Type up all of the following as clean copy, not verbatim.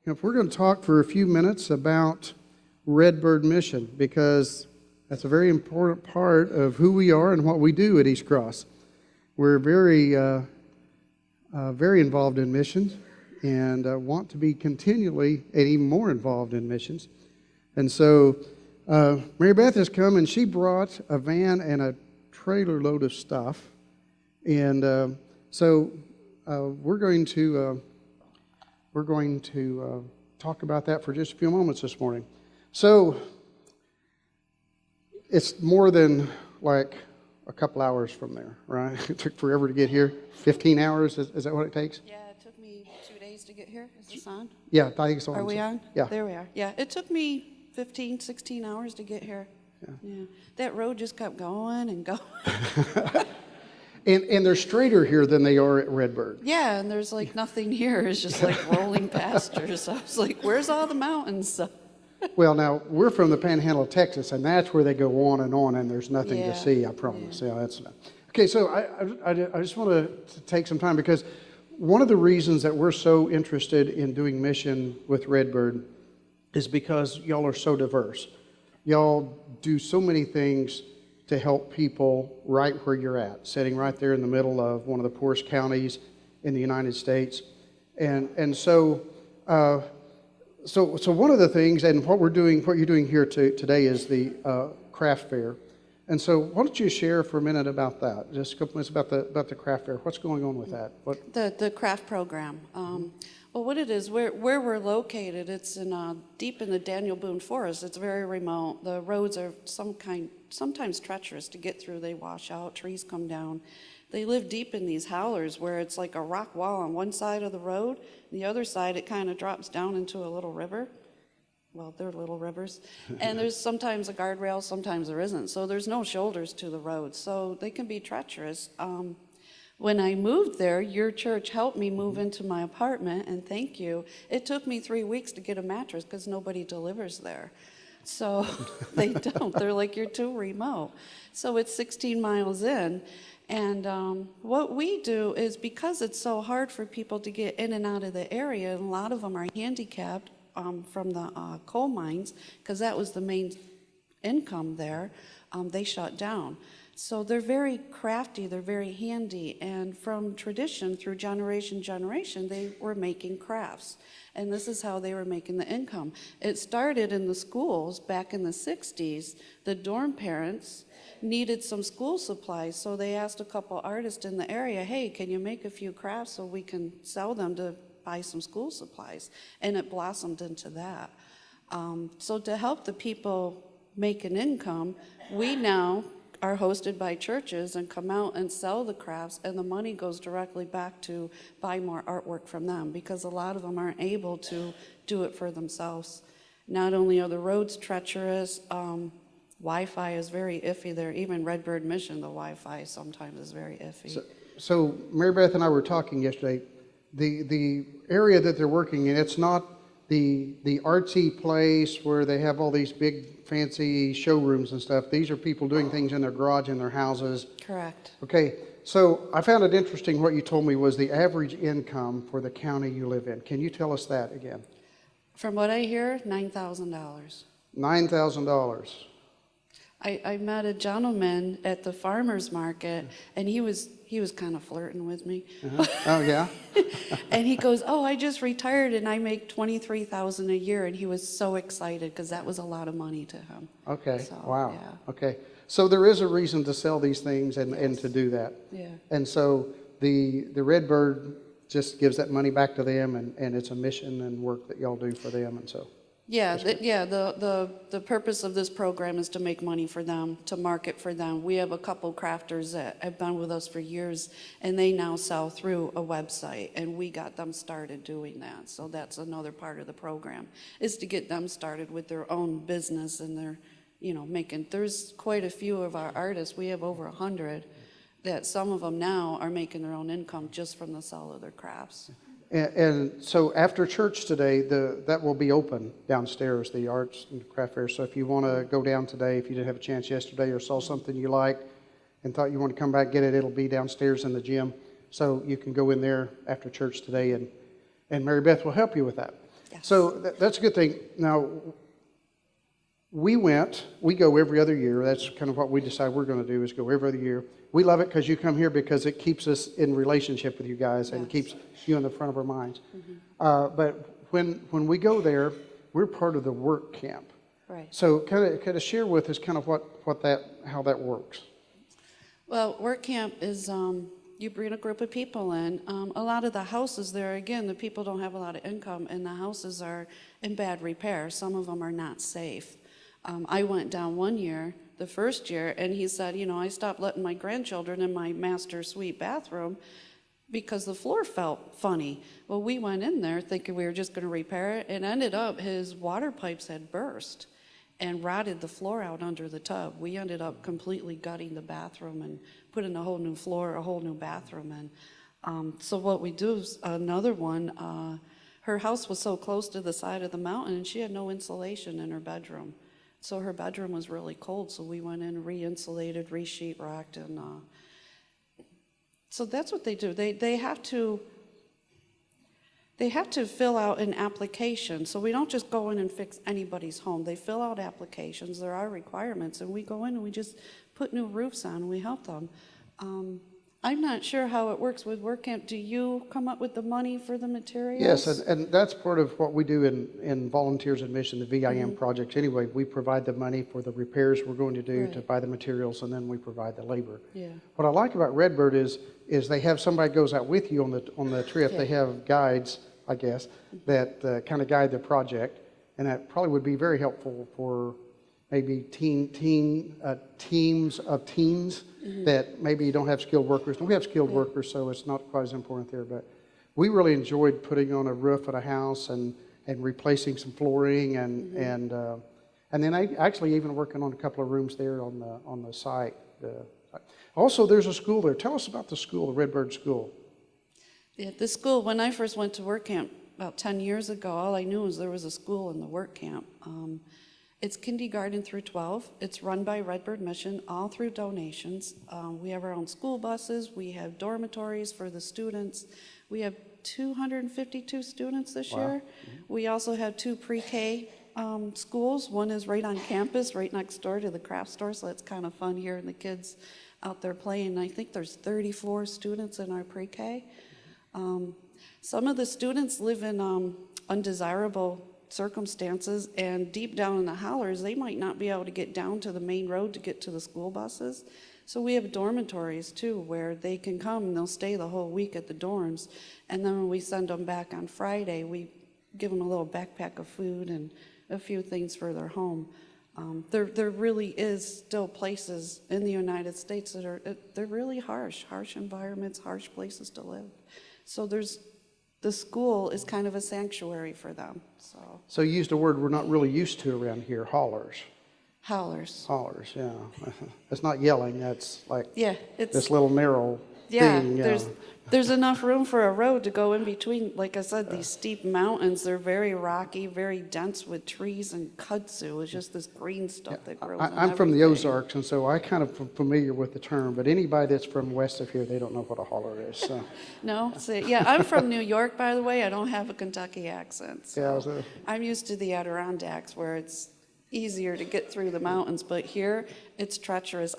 If we're going to talk for a few minutes about Redbird Mission, because that's a very important part of who we are and what we do at East Cross. We're very involved in missions and want to be continually and even more involved in missions. And so Marybeth has come and she brought a van and a trailer load of stuff. And so we're going to talk about that for just a few moments this morning. So it's more than like a couple hours from there, right? It took forever to get here. 15 hours, is that what it takes? Yeah, it took me 2 days to get here. Is this on? Yeah, I think it's on. Are we on? Yeah. There we are. Yeah, it took me 15, 16 hours to get here. Yeah. That road just kept going and going. And they're straighter here than they are at Redbird. Yeah, and there's like nothing here. It's just like rolling pastures. I was like, where's all the mountains? Well, now, we're from the Panhandle of Texas, and that's where they go on, and there's nothing to see, I promise. Yeah, that's okay, so I just want to take some time, because one of the reasons that we're so interested in doing mission with Redbird is because y'all are so diverse. Y'all do so many things to help people right where you're at, sitting right there in the middle of one of the poorest counties in the United States. And so one of the things, and what you're doing here today is the craft fair. And so why don't you share for a minute about that, just a couple minutes about the craft fair. What's going on with that? The craft program. Well, what it is, where we're located, it's deep in the Daniel Boone Forest. It's very remote. The roads are sometimes treacherous to get through. They wash out, trees come down. They live deep in these howlers where it's like a rock wall on one side of the road. The other side, it kind of drops down into a little river. Well, they're little rivers. And there's sometimes a guardrail, sometimes there isn't. So there's no shoulders to the road. So they can be treacherous. When I moved there, your church helped me move into my apartment, and thank you. It took me 3 weeks to get a mattress because nobody delivers there. So they don't. They're like, you're too remote. So it's 16 miles in. And what we do is, because it's so hard for people to get in and out of the area, and a lot of them are handicapped from the coal mines, because that was the main income there, they shut down. So they're very crafty, they're very handy, and from tradition, through generation, they were making crafts. And this is how they were making the income. It started in the schools back in the 60s. The dorm parents needed some school supplies, so they asked a couple artists in the area, hey, can you make a few crafts so we can sell them to buy some school supplies? And it blossomed into that. So to help the people make an income, we now are hosted by churches and come out and sell the crafts, and the money goes directly back to buy more artwork from them, because a lot of them aren't able to do it for themselves. Not only are the roads treacherous, Wi-Fi is very iffy there. Even Redbird Mission, the Wi-Fi sometimes is very iffy. So Marybeth and I were talking yesterday. The area that they're working in, it's not the artsy place where they have all these big fancy showrooms and stuff. These are people doing things in their garage, in their houses. Correct. Okay, so I found it interesting what you told me was the average income for the county you live in. Can you tell us that again? From what I hear, $9,000. $9,000. I met a gentleman at the farmer's market, and he was kind of flirting with me. Uh-huh. Oh, yeah? And he goes, oh, I just retired and I make $23,000 a year. And he was so excited because that was a lot of money to him. Okay, so, wow. Yeah. Okay, so there is a reason to sell these things and to do that. Yeah. And so the Redbird just gives that money back to them, and it's a mission and work that y'all do for them, and so. Yeah, the purpose of this program is to make money for them, to market for them. We have a couple crafters that have been with us for years, and they now sell through a website, and we got them started doing that. So that's another part of the program, is to get them started with their own business, and their, there's quite a few of our artists. We have over 100 that some of them now are making their own income just from the sale of their crafts. And so after church today, that will be open downstairs, the Arts and Craft Fair. So if you want to go down today, if you didn't have a chance yesterday or saw something you liked and thought you want to come back get it, it'll be downstairs in the gym. So you can go in there after church today, and Marybeth will help you with that. Yes. So that's a good thing. Now, we go every other year. That's kind of what we decide we're going to do, is go every other year. We love it because you come here, because it keeps us in relationship with you guys and keeps you in the front of our minds. But when we go there, we're part of the work camp. Right. So kind of share with us kind of how that works. Well, work camp is you bring a group of people in. A lot of the houses there, again, the people don't have a lot of income, and the houses are in bad repair. Some of them are not safe. I went down one year, the first year, and he said, I stopped letting my grandchildren in my master suite bathroom because the floor felt funny. Well, we went in there thinking we were just going to repair it, and ended up his water pipes had burst and rotted the floor out under the tub. We ended up completely gutting the bathroom and putting a whole new floor, a whole new bathroom in. So what we do is another one, her house was so close to the side of the mountain, and she had no insulation in her bedroom. So her bedroom was really cold, so we went in, re-insulated, re-sheetrocked, and so that's what they do. They have to fill out an application. So we don't just go in and fix anybody's home. They fill out applications. There are requirements, and we go in and we just put new roofs on and we help them. I'm not sure how it works with work camp. Do you come up with the money for the materials? Yes, and that's part of what we do in Volunteers in Mission, the VIM project. Anyway, we provide the money for the repairs we're going to do to buy the materials, and then we provide the labor. Yeah. What I like about Redbird is they have somebody goes out with you on the trip. They have guides, I guess, that kind of guide the project, and that probably would be very helpful for maybe teams of teens that maybe don't have skilled workers. And we have skilled workers, so it's not quite as important there. But we really enjoyed putting on a roof at a house and replacing some flooring and then actually even working on a couple of rooms there on the site. Also, there's a school there. Tell us about the school, the Redbird School. Yeah, the school, when I first went to work camp about 10 years ago, all I knew was there was a school in the work camp. It's kindergarten through 12. It's run by Redbird Mission, all through donations. We have our own school buses. We have dormitories for the students. We have 252 students this year. We also have 2 pre-K schools. One is right on campus, right next door to the craft store, so it's kind of fun hearing the kids out there playing. I think there's 34 students in our pre-K. Some of the students live in undesirable circumstances, and deep down in the hollers, they might not be able to get down to the main road to get to the school buses. So we have dormitories too, where they can come and they'll stay the whole week at the dorms. And then when we send them back on Friday, we give them a little backpack of food and a few things for their home. There really is still places in the United States that they're really harsh environments, harsh places to live. So the school is kind of a sanctuary for them. So you used a word we're not really used to around here, hollers. Hollers, yeah. It's not yelling, that's like it's this little narrow thing. There's enough room for a road to go in between. Like I said, these steep mountains, they're very rocky, very dense with trees and kudzu. It's just this green stuff that grows. I'm from the Ozarks, and so I kind of am familiar with the term, but anybody that's from west of here, they don't know what a holler is. So. No? I'm from New York, by the way. I don't have a Kentucky accent. So I'm used to the Adirondacks, where it's easier to get through the mountains, but here it's treacherous.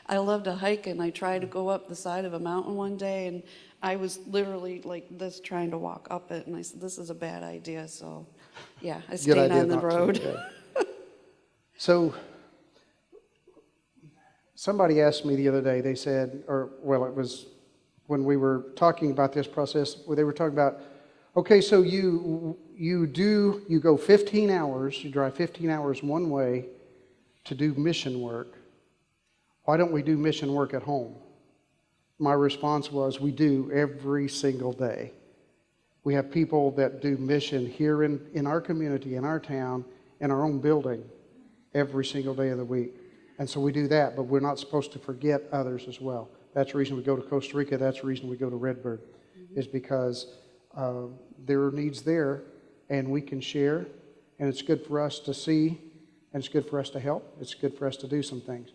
I love to hike, and I tried to go up the side of a mountain one day, and I was literally like this trying to walk up it, and I said, this is a bad idea, so I stayed on the road. So somebody asked me the other day, they said, it was when we were talking about this process, where they were talking about, okay, so you go 15 hours, you drive 15 hours one way to do mission work. Why don't we do mission work at home? My response was, we do every single day. We have people that do mission here in our community, in our town, in our own building, every single day of the week. And so we do that, but we're not supposed to forget others as well. That's the reason we go to Costa Rica. That's the reason we go to Redbird, is because there are needs there, and we can share, and it's good for us to see, and it's good for us to help. It's good for us to do some things.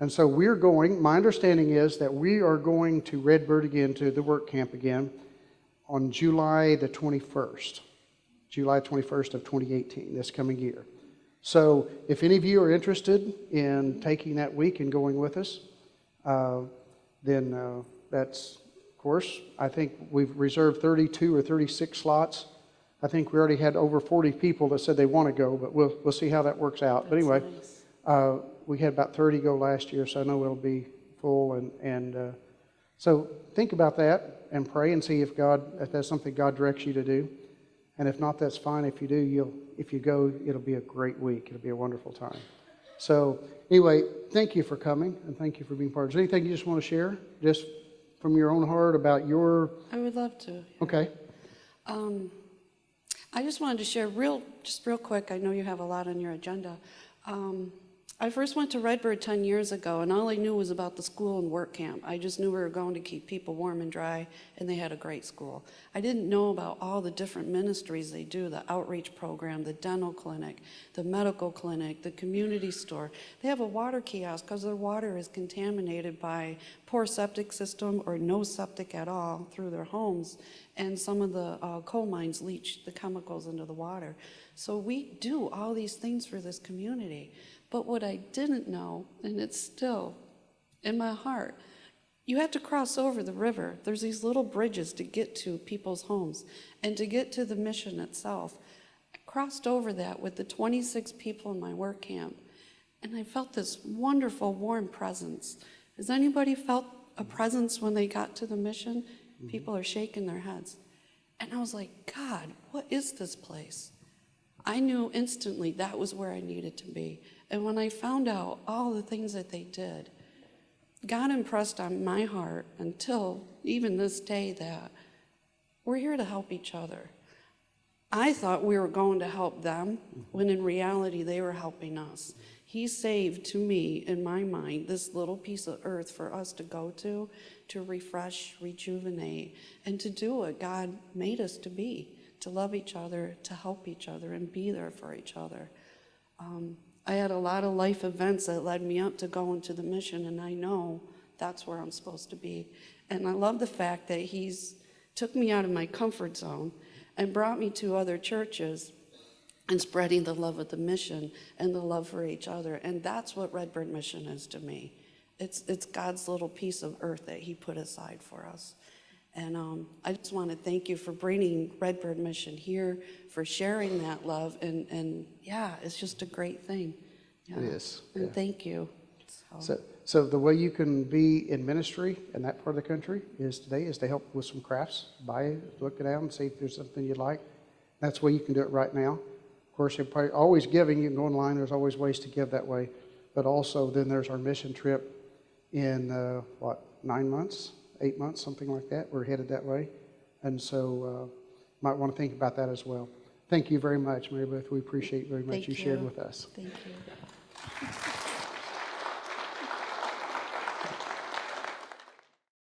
And so my understanding is that we are going to Redbird again, to the work camp again, on July the 21st. July 21st of 2018, this coming year. So if any of you are interested in taking that week and going with us, then that's, of course, I think we've reserved 32 or 36 slots. I think we already had over 40 people that said they want to go, but we'll see how that works out. But anyway, nice. We had about 30 go last year, so I know it'll be full. And so think about that and pray and see if that's something God directs you to do. And if not, that's fine. If you do, if you go, it'll be a great week. It'll be a wonderful time. So anyway, thank you for coming and thank you for being part of it. Is there anything you just want to share, just from your own heart about your? I would love to. Okay. I just wanted to share real quick. I know you have a lot on your agenda. I first went to Redbird 10 years ago, and all I knew was about the school and work camp. I just knew we were going to keep people warm and dry, and they had a great school. I didn't know about all the different ministries they do, the outreach program, the dental clinic, the medical clinic, the community store. They have a water kiosk because their water is contaminated by poor septic system or no septic at all through their homes, and some of the coal mines leach the chemicals into the water. So we do all these things for this community. But what I didn't know, and it's still in my heart, you have to cross over the river. There's these little bridges to get to people's homes and to get to the mission itself. I crossed over that with the 26 people in my work camp, and I felt this wonderful, warm presence. Has anybody felt a presence when they got to the mission? Mm-hmm. People are shaking their heads. And I was like, God, what is this place? I knew instantly that was where I needed to be. And when I found out all the things that they did, God impressed on my heart until even this day that we're here to help each other. I thought we were going to help them, when in reality they were helping us. He saved, to me, in my mind, this little piece of earth for us to go to refresh, rejuvenate, and to do what God made us to be, to love each other, to help each other, and be there for each other. I had a lot of life events that led me up to going to the mission, and I know that's where I'm supposed to be. And I love the fact that he's took me out of my comfort zone and brought me to other churches and spreading the love of the mission and the love for each other. And that's what Redbird Mission is to me. It's God's little piece of earth that he put aside for us. And I just want to thank you for bringing Redbird Mission here, for sharing that love. And yeah, it's just a great thing. Yeah. It is. And yeah. thank you. So the way you can be in ministry in that part of the country is to help with some crafts. Look it out and see if there's something you'd like. That's the way you can do it right now. Of course, you're probably always giving. You can go online. There's always ways to give that way. But also then there's our mission trip in, 9 months? 8 months, something like that. We're headed that way. And so might want to think about that as well. Thank you very much, Marybeth. We appreciate very much you sharing with us. Thank you.